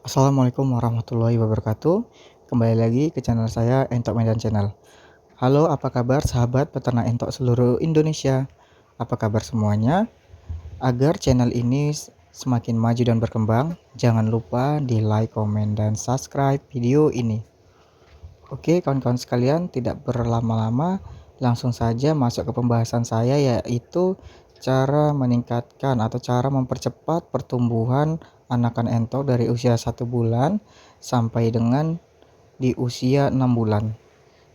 Assalamualaikum warahmatullahi wabarakatuh. Kembali lagi ke channel saya Entok Medan Channel. Halo, apa kabar sahabat peternak entok seluruh Indonesia? Apa kabar semuanya? Agar channel ini semakin maju dan berkembang, jangan lupa di like, komen, dan subscribe video ini. Oke, kawan-kawan sekalian, tidak berlama-lama, langsung saja masuk ke pembahasan saya, yaitu cara meningkatkan atau cara mempercepat pertumbuhan anakan entok dari usia 1 bulan sampai dengan di usia 6 bulan.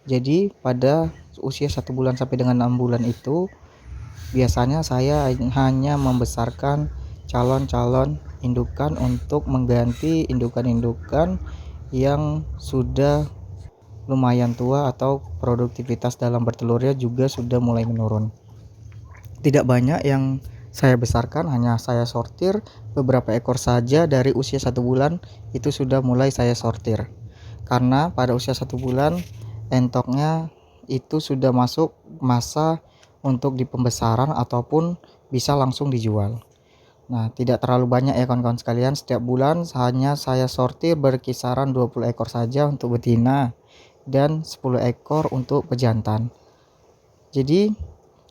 Jadi pada usia 1 bulan sampai dengan 6 bulan itu biasanya saya hanya membesarkan calon-calon indukan untuk mengganti indukan-indukan yang sudah lumayan tua atau produktivitas dalam bertelurnya juga sudah mulai menurun. Tidak banyak yang saya besarkan, hanya saya sortir beberapa ekor saja dari usia 1 bulan itu sudah mulai saya sortir. Karena pada usia 1 bulan entoknya itu sudah masuk masa untuk di pembesaran ataupun bisa langsung dijual. Nah, tidak terlalu banyak ya kawan-kawan sekalian, setiap bulan hanya saya sortir berkisaran 20 ekor saja untuk betina dan 10 ekor untuk pejantan. Jadi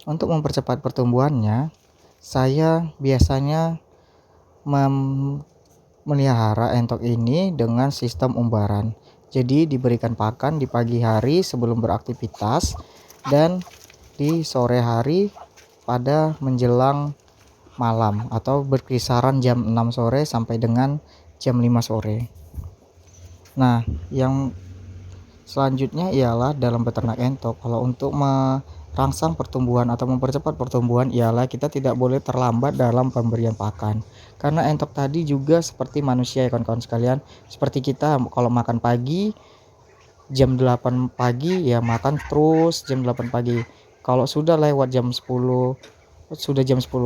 untuk mempercepat pertumbuhannya, saya biasanya memelihara entok ini dengan sistem umbaran. Jadi diberikan pakan di pagi hari sebelum beraktivitas dan di sore hari pada menjelang malam atau berkisaran jam 6 sore sampai dengan jam 5 sore. Nah, yang selanjutnya ialah dalam beternak entok, kalau untuk merangsang pertumbuhan atau mempercepat pertumbuhan ialah kita tidak boleh terlambat dalam pemberian pakan. Karena entok tadi juga seperti manusia ya kawan-kawan sekalian, seperti kita kalau makan pagi jam 8 pagi ya makan terus jam 8 pagi. Kalau sudah lewat jam 10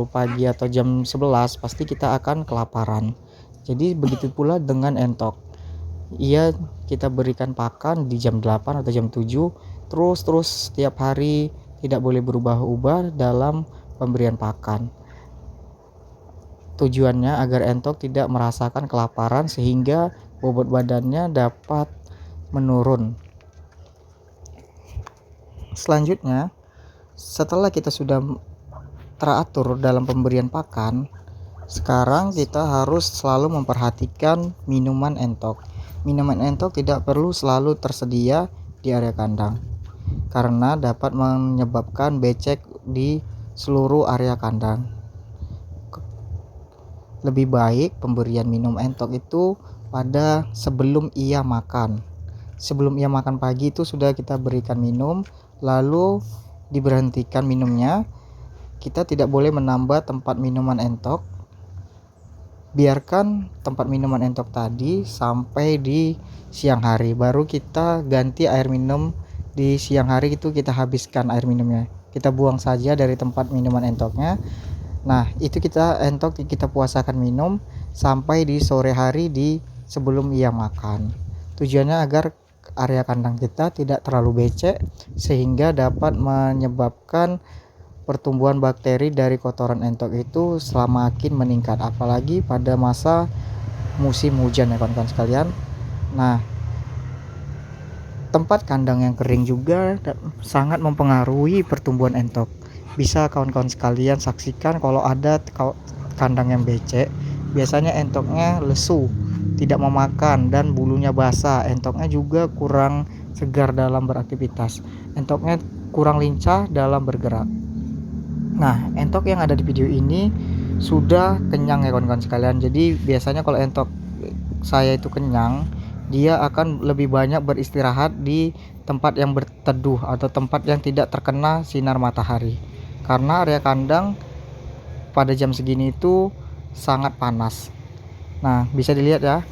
pagi atau jam 11 pasti kita akan kelaparan. Jadi begitu pula dengan entok. Iya, kita berikan pakan di jam 8 atau jam 7 terus setiap hari, tidak boleh berubah-ubah dalam pemberian pakan. Tujuannya agar entok tidak merasakan kelaparan sehingga bobot badannya dapat menurun. Selanjutnya, setelah kita sudah teratur dalam pemberian pakan, sekarang kita harus selalu memperhatikan minuman entok. Minuman entok tidak perlu selalu tersedia di area kandang karena dapat menyebabkan becek di seluruh area kandang. Lebih baik pemberian minum entok itu pada sebelum ia makan. Sebelum ia makan pagi itu sudah kita berikan minum, lalu diberhentikan minumnya. Kita tidak boleh menambah tempat minuman entok. Biarkan tempat minuman entok tadi sampai di siang hari, baru kita ganti air minum. Di siang hari itu kita habiskan air minumnya, kita buang saja dari tempat minuman entoknya. Nah, itu kita puasakan minum sampai di sore hari sebelum ia makan. Tujuannya agar area kandang kita tidak terlalu becek sehingga dapat menyebabkan pertumbuhan bakteri dari kotoran entok itu semakin meningkat, apalagi pada masa musim hujan ya kawan-kawan sekalian. Nah, tempat kandang yang kering juga sangat mempengaruhi pertumbuhan entok. Bisa kawan-kawan sekalian saksikan kalau ada kandang yang becek, biasanya entoknya lesu, tidak mau makan dan bulunya basah. Entoknya juga kurang segar dalam beraktivitas, entoknya kurang lincah dalam bergerak. Nah, entok yang ada di video ini sudah kenyang ya kawan-kawan sekalian. Jadi biasanya kalau entok saya itu kenyang, dia akan lebih banyak beristirahat di tempat yang berteduh atau tempat yang tidak terkena sinar matahari. Karena area kandang pada jam segini itu sangat panas. Nah, bisa dilihat ya,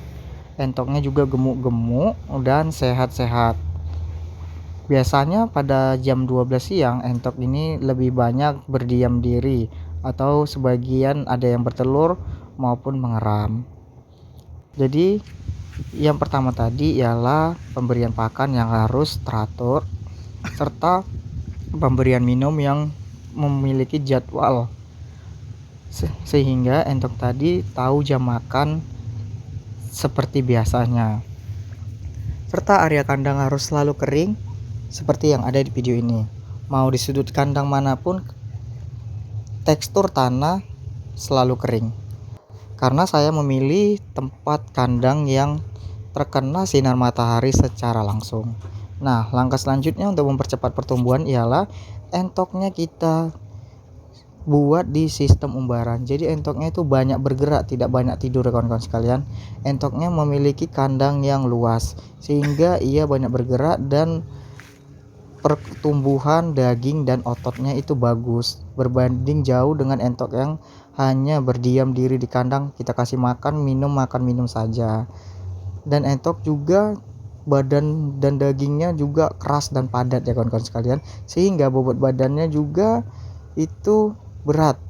entoknya juga gemuk-gemuk dan sehat-sehat. Biasanya pada jam 12 siang entok ini lebih banyak berdiam diri atau sebagian ada yang bertelur maupun mengeram. Jadi yang pertama tadi ialah pemberian pakan yang harus teratur serta pemberian minum yang memiliki jadwal sehingga entok tadi tahu jam makan seperti biasanya. Serta area kandang harus selalu kering seperti yang ada di video ini. Mau di sudut kandang manapun, tekstur tanah selalu kering. Karena saya memilih tempat kandang yang terkena sinar matahari secara langsung. Nah, langkah selanjutnya untuk mempercepat pertumbuhan ialah entoknya kita buat di sistem umbaran. Jadi entoknya itu banyak bergerak, tidak banyak tidur kawan-kawan sekalian. Entoknya memiliki kandang yang luas sehingga ia banyak bergerak dan pertumbuhan daging dan ototnya itu bagus, berbanding jauh dengan entok yang hanya berdiam diri di kandang, kita kasih makan minum saja. Dan entok juga badan dan dagingnya juga keras dan padat ya kawan-kawan sekalian, sehingga bobot badannya juga itu berat.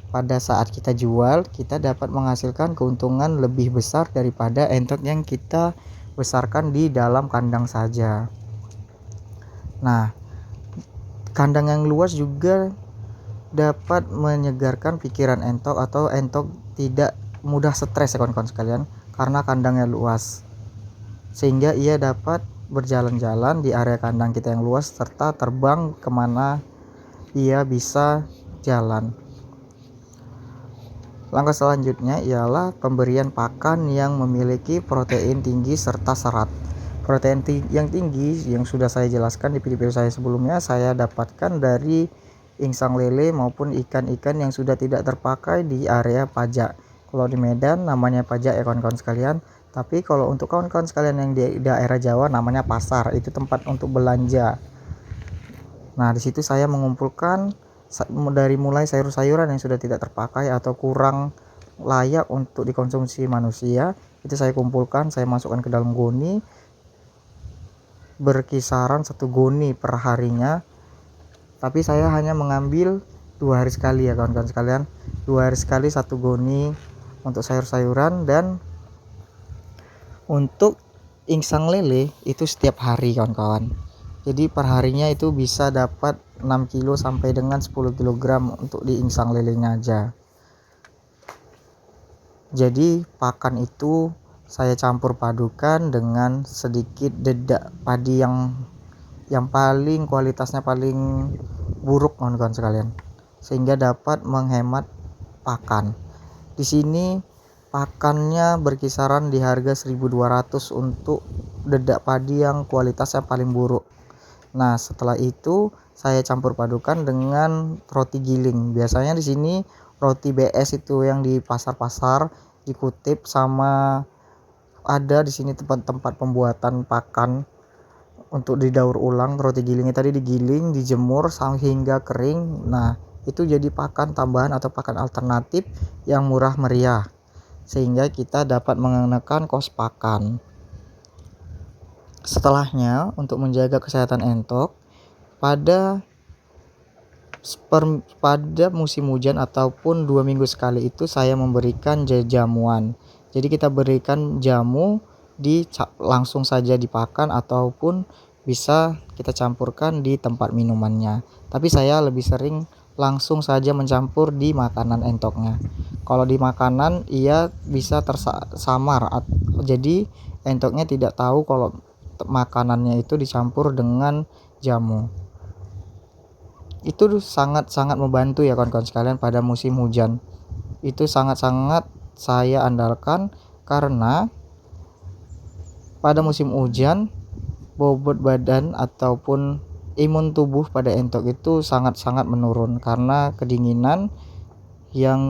Pada saat kita jual, kita dapat menghasilkan keuntungan lebih besar daripada entok yang kita besarkan di dalam kandang saja. Nah, kandang yang luas juga dapat menyegarkan pikiran entok, atau entok tidak mudah stres ya kawan-kawan sekalian, karena kandangnya luas, sehingga ia dapat berjalan-jalan di area kandang kita yang luas serta terbang kemana ia bisa jalan. Langkah selanjutnya ialah pemberian pakan yang memiliki protein tinggi serta serat. Protein yang tinggi yang sudah saya jelaskan di video-video saya sebelumnya, saya dapatkan dari insang lele maupun ikan-ikan yang sudah tidak terpakai di area pajak. Kalau di Medan namanya pajak ya kawan-kawan sekalian, tapi kalau untuk kawan-kawan sekalian yang di daerah Jawa namanya pasar, itu tempat untuk belanja. Nah, di situ saya mengumpulkan dari mulai sayur-sayuran yang sudah tidak terpakai atau kurang layak untuk dikonsumsi manusia, itu saya kumpulkan, saya masukkan ke dalam goni, berkisaran 1 goni per harinya. Tapi saya hanya mengambil 2 hari sekali ya kawan-kawan sekalian, 2 hari sekali 1 goni untuk sayur-sayuran. Dan untuk insang lele itu setiap hari kawan-kawan. Jadi perharinya itu bisa dapat 6 kilo sampai dengan 10 kg untuk di insang lelenya aja. Jadi pakan itu saya campur padukan dengan sedikit dedak padi yang paling kualitasnya paling buruk kawan-kawan sekalian, sehingga dapat menghemat pakan. Di sini pakannya berkisaran di harga 1.200 untuk dedak padi yang kualitasnya paling buruk. Nah, setelah itu saya campur padukan dengan roti giling. Biasanya di sini roti BS itu yang di pasar-pasar dikutip, sama ada di sini tempat-tempat pembuatan pakan untuk didaur ulang. Roti gilingnya tadi digiling, dijemur hingga kering. Nah, itu jadi pakan tambahan atau pakan alternatif yang murah meriah, sehingga kita dapat mengenakan kos pakan. Setelahnya, untuk menjaga kesehatan entok, pada musim hujan ataupun 2 minggu sekali itu saya memberikan jamuan. Jadi kita berikan jamu langsung saja dipakan ataupun bisa kita campurkan di tempat minumannya. Tapi saya lebih sering langsung saja mencampur di makanan entoknya. Kalau di makanan ia bisa tersamar, jadi entoknya tidak tahu kalau makanannya itu dicampur dengan jamu. Itu sangat-sangat membantu ya kawan-kawan sekalian pada musim hujan. Itu sangat-sangat saya andalkan, karena pada musim hujan bobot badan ataupun imun tubuh pada entok itu sangat-sangat menurun karena kedinginan yang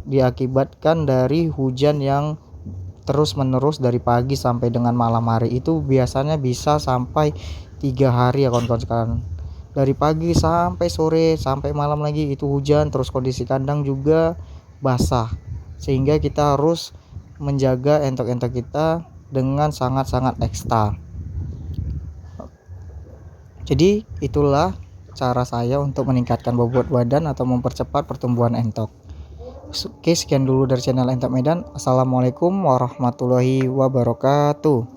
diakibatkan dari hujan yang terus menerus dari pagi sampai dengan malam hari. Itu biasanya bisa sampai 3 hari ya kawan-kawan sekalian. Dari pagi sampai sore sampai malam lagi itu hujan terus, kondisi kandang juga basah, sehingga kita harus menjaga entok-entok kita dengan sangat-sangat ekstra. Jadi itulah cara saya untuk meningkatkan bobot badan atau mempercepat pertumbuhan entok. Oke, sekian dulu dari channel Entok Medan. Assalamualaikum warahmatullahi wabarakatuh.